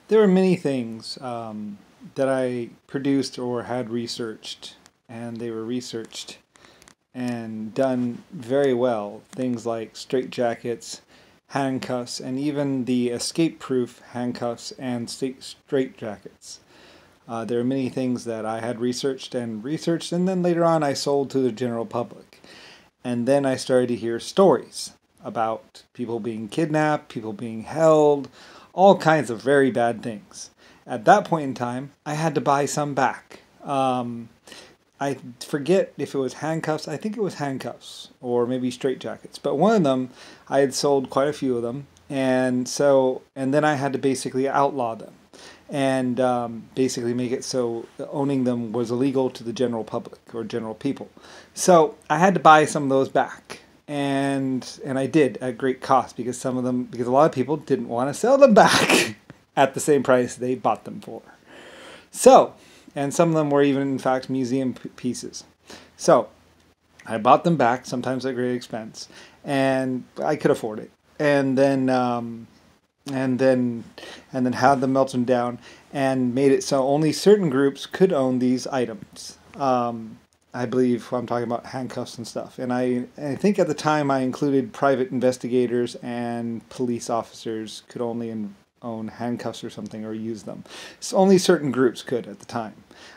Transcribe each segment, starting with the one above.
There were many things that I produced or had researched, and they were researched and done very well. Things like straitjackets, handcuffs, and even the escape-proof handcuffs and straitjackets. There are many things that I had researched, and then later on I sold to the general public. And then I started to hear stories about people being kidnapped, people being held, all kinds of very bad things. At that point in time, I had to buy some back. I forget if it was handcuffs. I think it was handcuffs or maybe straitjackets. But one of them, I had sold quite a few of them, and then I had to basically outlaw them, and basically make it so owning them was illegal to the general public or general people. So I had to buy some of those back, and I did at great cost because a lot of people didn't want to sell them back at the same price they bought them for. So, and some of them were even in fact museum pieces. So I bought them back, sometimes at great expense, and I could afford it. And then had them melted down and made it so only certain groups could own these items. I believe I'm talking about handcuffs and stuff. And I think at the time I included private investigators and police officers could only own handcuffs or something or use them. So only certain groups could at the time.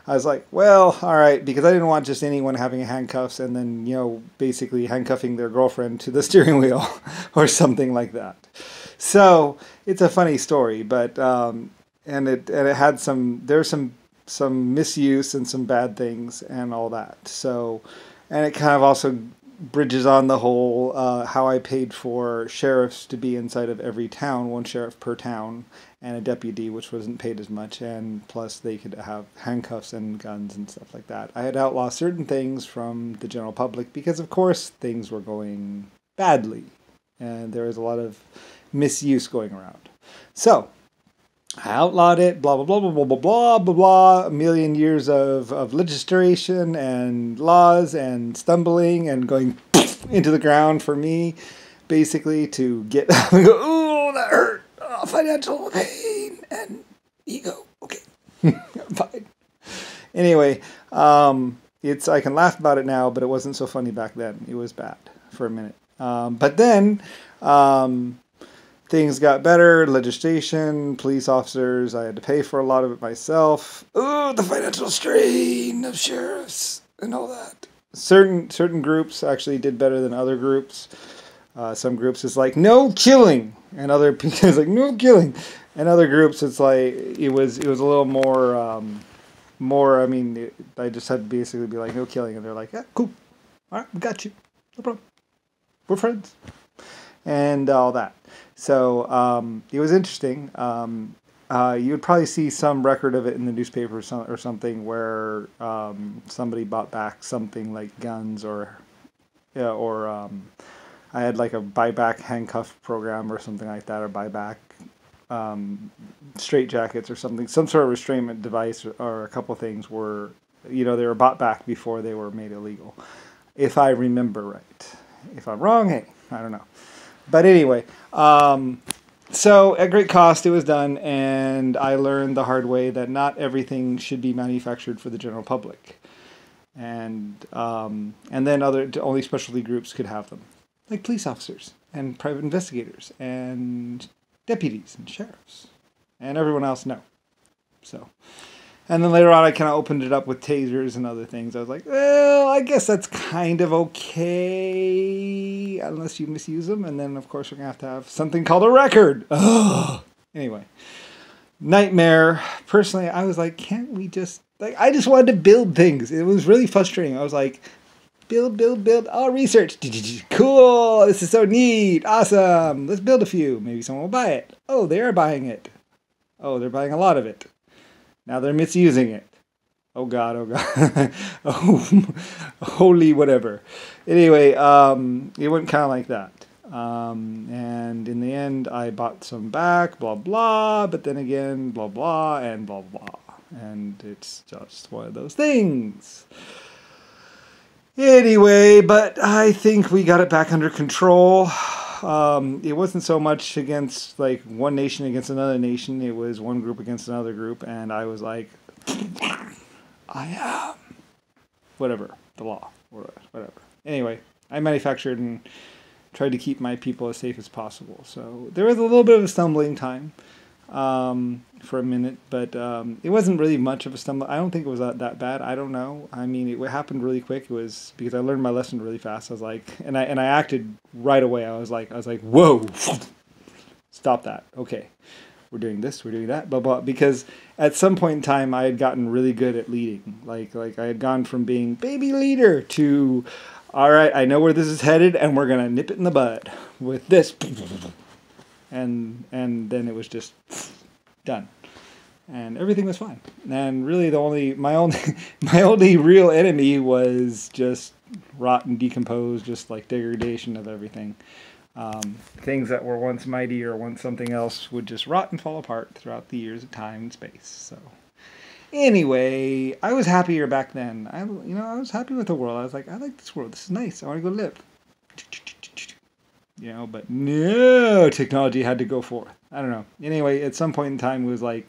I was like, well, all right, because I didn't want just anyone having handcuffs and then, basically handcuffing their girlfriend to the steering wheel or something like that. So it's a funny story, but and it had there's some misuse and some bad things and all that. So, and it kind of also bridges on the whole how I paid for sheriffs to be inside of every town, one sheriff per town, and a deputy, which wasn't paid as much, and plus they could have handcuffs and guns and stuff like that. I had outlawed certain things from the general public because, of course, things were going badly, and there was a lot of misuse going around. So I outlawed it, blah, blah, blah, blah, blah, blah, blah, blah, blah, a million years of legislation and laws and stumbling and going into the ground for me, basically, to get, ooh, that hurt, financial pain and ego, okay, fine. Anyway, I can laugh about it now, but it wasn't so funny back then. It was bad for a minute. But then, things got better, legislation, police officers, I had to pay for a lot of it myself. Ooh, the financial strain of sheriffs and all that. Certain groups actually did better than other groups. Some groups it's like, no killing, and other people it's like, no killing. And other groups it's like, it was a little more, I just had to basically be like, no killing, and they're like, yeah, cool, all right, we got you, no problem, we're friends, and all that. So it was interesting. You would probably see some record of it in the newspaper or something where somebody bought back something like guns or I had like a buyback handcuff program or something like that, or buyback straitjackets or something, some sort of restraint device or a couple things were, they were bought back before they were made illegal, if I remember right. If I'm wrong, hey, I don't know. But anyway, so at great cost it was done, and I learned the hard way that not everything should be manufactured for the general public, and then only specialty groups could have them, like police officers and private investigators and deputies and sheriffs and everyone else. No, so. And then later on, I kind of opened it up with tasers and other things. I was like, well, I guess that's kind of okay, unless you misuse them. And then, of course, we're going to have something called a record. Ugh. Anyway, nightmare. Personally, I was like, can't we just... I just wanted to build things. It was really frustrating. I was like, build. Oh, research. Cool. This is so neat. Awesome. Let's build a few. Maybe someone will buy it. Oh, they are buying it. Oh, they're buying a lot of it. Now they're misusing it. Oh God, oh God. Oh, holy whatever. Anyway, it went kind of like that. And in the end, I bought some back, blah, blah, but then again, blah, blah, and blah, blah. And it's just one of those things. Anyway, but I think we got it back under control. It wasn't so much against like one nation against another nation. It was one group against another group, and I was like, I am whatever the law or whatever. Anyway, I manufactured and tried to keep my people as safe as possible. So there was a little bit of a stumbling time for a minute, but it wasn't really much of a stumble. I don't think it was that bad. I don't know. I mean, it happened really quick. It was because I learned my lesson really fast. I was like, and I acted right away. I was like, whoa, stop that. Okay, we're doing this, we're doing that, blah blah. Because at some point in time, I had gotten really good at leading. Like I had gone from being baby leader to, all right, I know where this is headed, and we're gonna nip it in the bud with this. And then it was just done, and everything was fine. And really, my only real enemy was just rot and decompose, just like degradation of everything. Things that were once mighty or once something else would just rot and fall apart throughout the years of time and space. So, anyway, I was happier back then. I was happy with the world. I was like, I like this world. This is nice. I want to go live. But no, technology had to go forth. I don't know. Anyway, at some point in time, it was like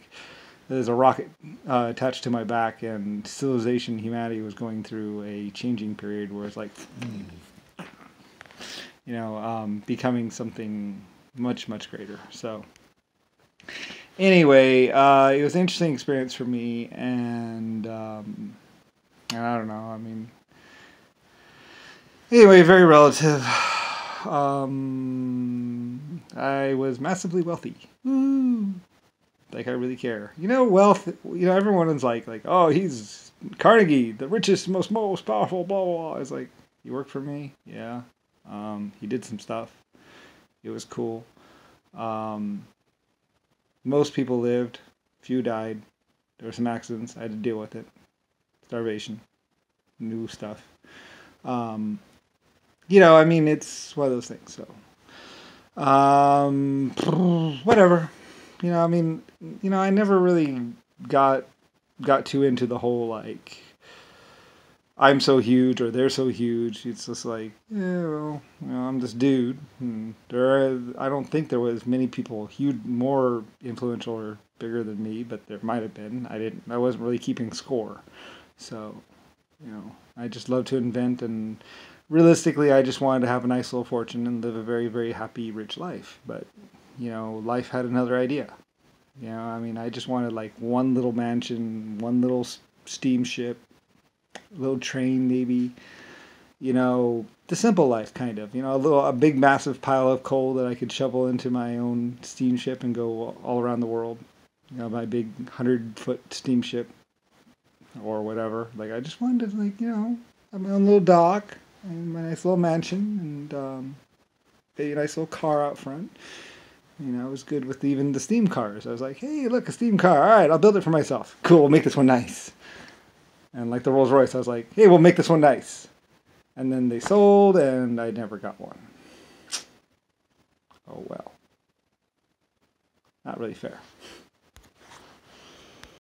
there's a rocket attached to my back, and civilization, humanity was going through a changing period where it's like, becoming something much, much greater. So anyway, it was an interesting experience for me, and I don't know. I mean, anyway, very relative. I was massively wealthy. Woo. Like I really care. Wealth. Everyone's like, oh, he's Carnegie, the richest, most powerful, blah blah blah. I was like, he worked for me. Yeah. He did some stuff. It was cool. Most people lived. Few died. There were some accidents. I had to deal with it. Starvation. New stuff. It's one of those things. So, whatever. I never really got too into the whole like, I'm so huge or they're so huge. It's just like, I'm this dude. And I don't think there was many people more influential or bigger than me, but there might have been. I wasn't really keeping score. So, I just love to invent, and realistically, I just wanted to have a nice little fortune and live a very, very happy, rich life. But, life had another idea. I just wanted like one little mansion, one little steamship, a little train maybe, the simple life kind of, a big massive pile of coal that I could shovel into my own steamship and go all around the world. My big 100-foot steamship or whatever. Like I just wanted to have my own little dock and my nice little mansion and a nice little car out front. I was good with even the steam cars. I was like, hey, look, a steam car. All right, I'll build it for myself. Cool, we'll make this one nice. And like the Rolls Royce, I was like, hey, we'll make this one nice. And then they sold, and I never got one. Oh, well. Not really fair.